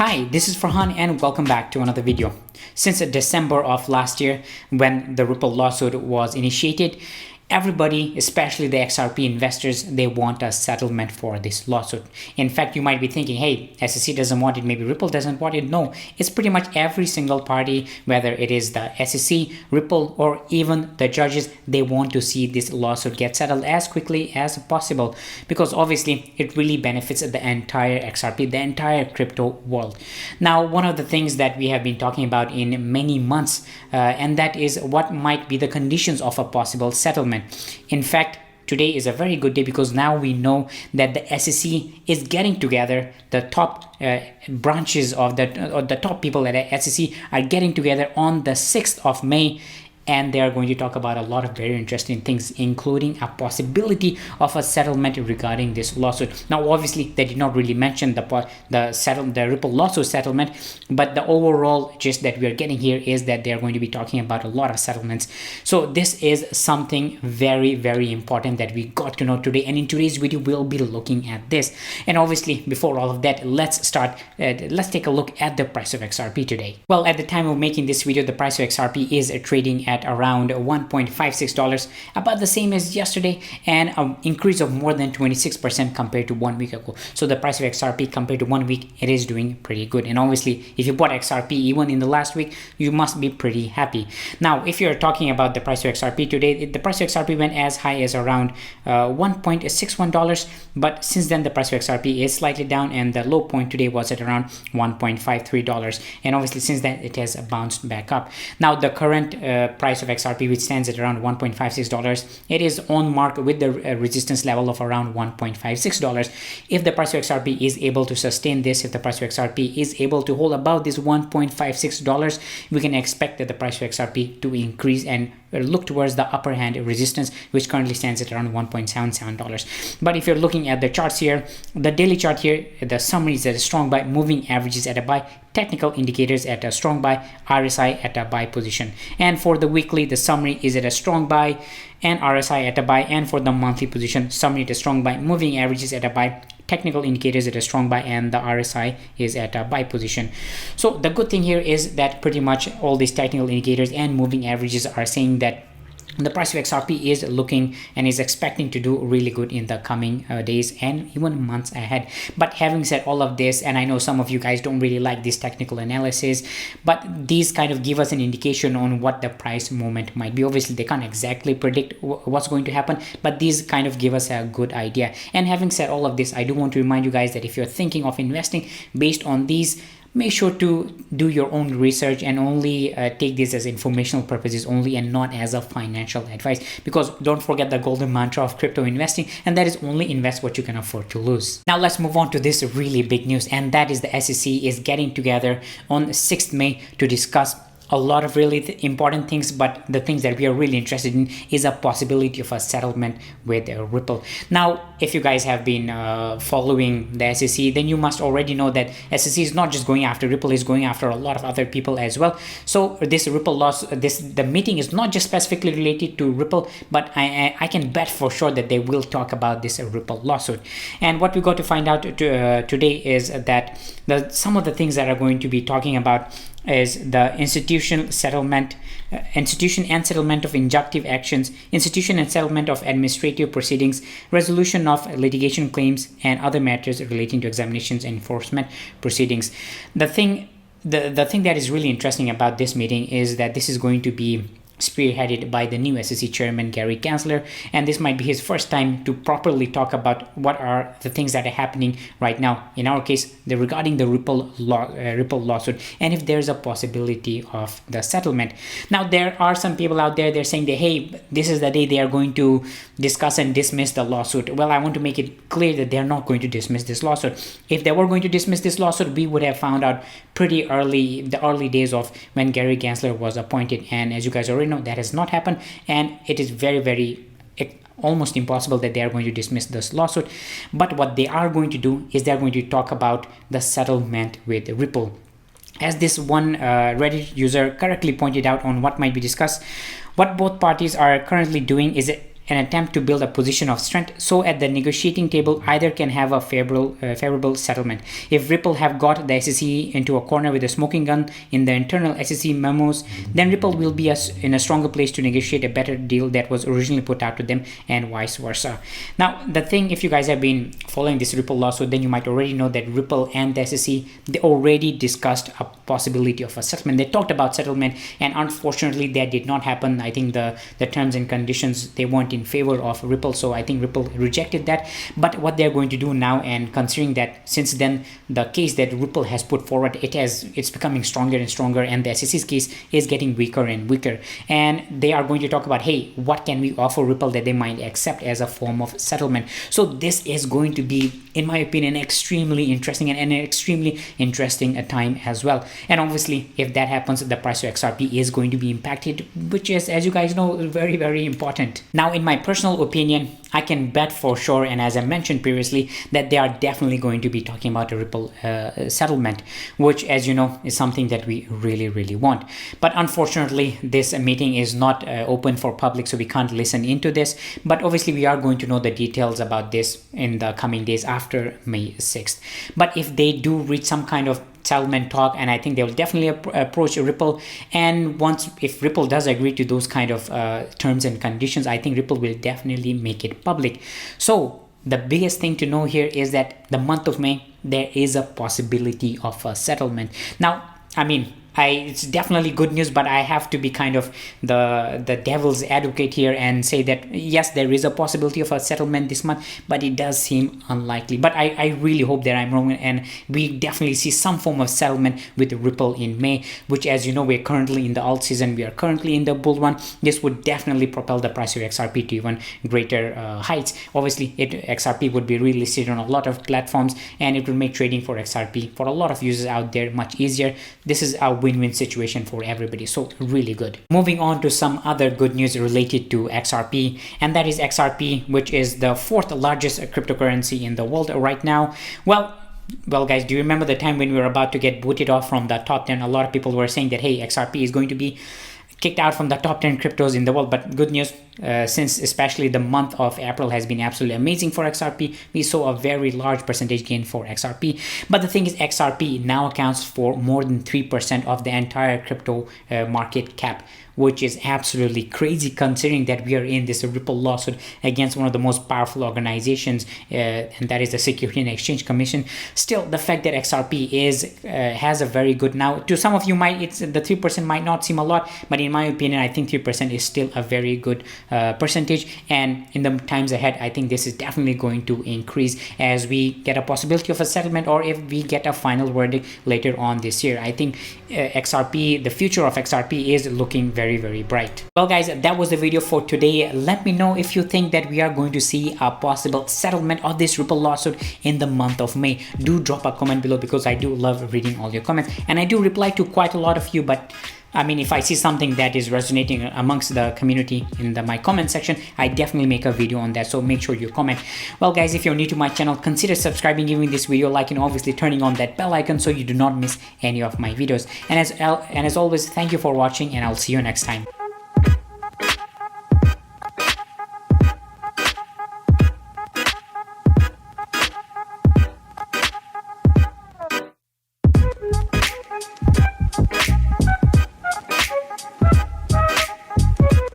Hi, this is Farhan and welcome back to another video. Since December of last year, when the Ripple lawsuit was initiated, everybody, especially the XRP investors, they want a settlement for this lawsuit. In fact, you might be thinking, hey, SEC doesn't want it, maybe Ripple doesn't want it. No, it's pretty much every single party, whether it is the SEC, Ripple, or even the judges, they want to see this lawsuit get settled as quickly as possible because obviously it really benefits the entire XRP, the entire crypto world. Now, one of the things that we have been talking about in many months, and that is what might be the conditions of a possible settlement. In fact, today is a very good day because now we know that the SEC is getting together. The top branches of the top people at the SEC are getting together on the 6th of May. And they are going to talk about a lot of very interesting things, including a possibility of a settlement regarding this lawsuit. Now, obviously, they did not really mention the Ripple lawsuit settlement, but the overall gist that we are getting here is that they are going to be talking about a lot of settlements. So this is something very, very important that we got to know today. And in today's video, we'll be looking at this. And obviously, before all of that, let's take a look at the price of XRP today. Well, at the time of making this video, the price of XRP is trading at around $1.56, about the same as yesterday, and an increase of more than 26% compared to 1 week ago. So the price of XRP compared to 1 week, it is doing pretty good. And obviously, if you bought XRP even in the last week, you must be pretty happy. Now, if you're talking about the price of XRP today, the price of XRP went as high as around $1.61, but since then the price of XRP is slightly down, and the low point today was at around $1.53. And obviously, since then it has bounced back up. Now, the current price of XRP, which stands at around $1.56, it is on mark with the resistance level of around $1.56. If the price of XRP is able to sustain this, if the price of XRP is able to hold above this $1.56, we can expect that the price of XRP to increase and look towards the upper hand resistance, which currently stands at around $1.77. But if you're looking at the charts here, the daily chart here, the summary is at a strong buy, moving averages at a buy, technical indicators at a strong buy, RSI at a buy position. And for the weekly, the summary is at a strong buy and RSI at a buy. And for the monthly position, summary at a strong buy, moving averages at a buy, technical indicators at a strong buy, and the RSI is at a buy position. So the good thing here is that pretty much all these technical indicators and moving averages are saying that the price of XRP is looking and is expecting to do really good in the coming days and even months ahead. But having said all of this, and I know some of you guys don't really like this technical analysis, but these kind of give us an indication on what the price movement might be. Obviously, they can't exactly predict what's going to happen, but these kind of give us a good idea. And having said all of this, I do want to remind you guys that if you're thinking of investing based on these, make sure to do your own research and only take this as informational purposes only and not as a financial advice, because don't forget the golden mantra of crypto investing, and that is only invest what you can afford to lose. Now let's move on to this really big news, and that is the SEC is getting together on 6th May to discuss a lot of really important things, but the things that we are really interested in is a possibility of a settlement with Ripple. Now, if you guys have been following the SEC, then you must already know that SEC is not just going after Ripple, is going after a lot of other people as well. So this Ripple loss, the meeting is not just specifically related to Ripple, but I can bet for sure that they will talk about this Ripple lawsuit. And what we got to find out today is that some of the things that are going to be talking about is the institution and settlement of injunctive actions, institution and settlement of administrative proceedings, resolution of litigation claims, and other matters relating to examinations and enforcement proceedings. The thing that is really interesting about this meeting is that this is going to be spearheaded by the new SEC chairman, Gary Gensler, and this might be his first time to properly talk about what are the things that are happening right now. In our case, regarding the Ripple lawsuit, and if there's a possibility of the settlement. Now, there are some people out there, they're saying that, hey, this is the day they are going to discuss and dismiss the lawsuit. Well, I want to make it clear that they're not going to dismiss this lawsuit. If they were going to dismiss this lawsuit, we would have found out pretty early, the early days of when Gary Gensler was appointed. And as you guys already know, that has not happened, and it is very, very almost impossible that they are going to dismiss this lawsuit. But what they are going to do is they are going to talk about the settlement with Ripple. As this one Reddit user correctly pointed out on what might be discussed, what both parties are currently doing is an attempt to build a position of strength, so at the negotiating table either can have a favorable settlement. If Ripple have got the SEC into a corner with a smoking gun in the internal SEC memos, then Ripple will be in a stronger place to negotiate a better deal that was originally put out to them, and vice versa. Now, the thing, if you guys have been following this Ripple lawsuit, then you might already know that Ripple and the SEC, they already discussed a possibility of a settlement. They talked about settlement, and unfortunately that did not happen. I think the terms and conditions, they weren't in favor of Ripple, so I think Ripple rejected that. But what they're going to do now, and considering that since then the case that Ripple has put forward, it's becoming stronger and stronger, and the SEC's case is getting weaker and weaker, and they are going to talk about, hey, what can we offer Ripple that they might accept as a form of settlement. So this is going to be, in my opinion, extremely interesting and an extremely interesting time as well. And obviously if that happens, the price of XRP is going to be impacted, which is, as you guys know, very, very important. Now, in my personal opinion, I can bet for sure, and as I mentioned previously, that they are definitely going to be talking about a Ripple settlement, which, as you know, is something that we really, really want. But unfortunately, this meeting is not open for public, so we can't listen into this. But obviously, we are going to know the details about this in the coming days after May 6th. But if they do reach some kind of settlement talk, and I think they will definitely approach Ripple, and if Ripple does agree to those kind of terms and conditions, I think Ripple will definitely make it public. So the biggest thing to know here is that the month of May, there is a possibility of a settlement. Now, I mean, it's definitely good news, but I have to be kind of the devil's advocate here and say that yes, there is a possibility of a settlement this month, but it does seem unlikely. But I really hope that I'm wrong, and we definitely see some form of settlement with Ripple in May, which, as you know, we're currently in the alt season, we are currently in the bull run. This would definitely propel the price of XRP to even greater heights. Obviously, XRP would be relisted on a lot of platforms, and it will make trading for XRP for a lot of users out there much easier. This is a win-win situation for everybody, so really good. Moving on to some other good news related to XRP, and that is XRP, which is the 4th largest cryptocurrency in the world right now. Well guys, do you remember the time when we were about to get booted off from the top 10? A lot of people were saying that, hey, XRP is going to be kicked out from the top 10 cryptos in the world. But good news, since especially the month of April has been absolutely amazing for XRP, we saw a very large percentage gain for XRP. But the thing is, XRP now accounts for more than 3% of the entire crypto market cap, which is absolutely crazy considering that we are in this Ripple lawsuit against one of the most powerful organizations, and that is the Security and Exchange Commission. Still, the fact that XRP has a very good, now to some of you the 3% might not seem a lot, but in my opinion, I think 3% is still a very good percentage, and in the times ahead, I think this is definitely going to increase as we get a possibility of a settlement, or if we get a final verdict later on this year. I think XRP, the future of XRP is looking very, very bright. Well guys, that was the video for today. Let me know if you think that we are going to see a possible settlement of this Ripple lawsuit in the month of May. Do drop a comment below, because I do love reading all your comments, and I do reply to quite a lot of you. But I mean, if I see something that is resonating amongst the community in my comment section, I definitely make a video on that, so make sure you comment. Well guys, if you're new to my channel, consider subscribing, giving this video a like, and obviously turning on that bell icon so you do not miss any of my videos. And as always, thank you for watching, and I'll see you next time.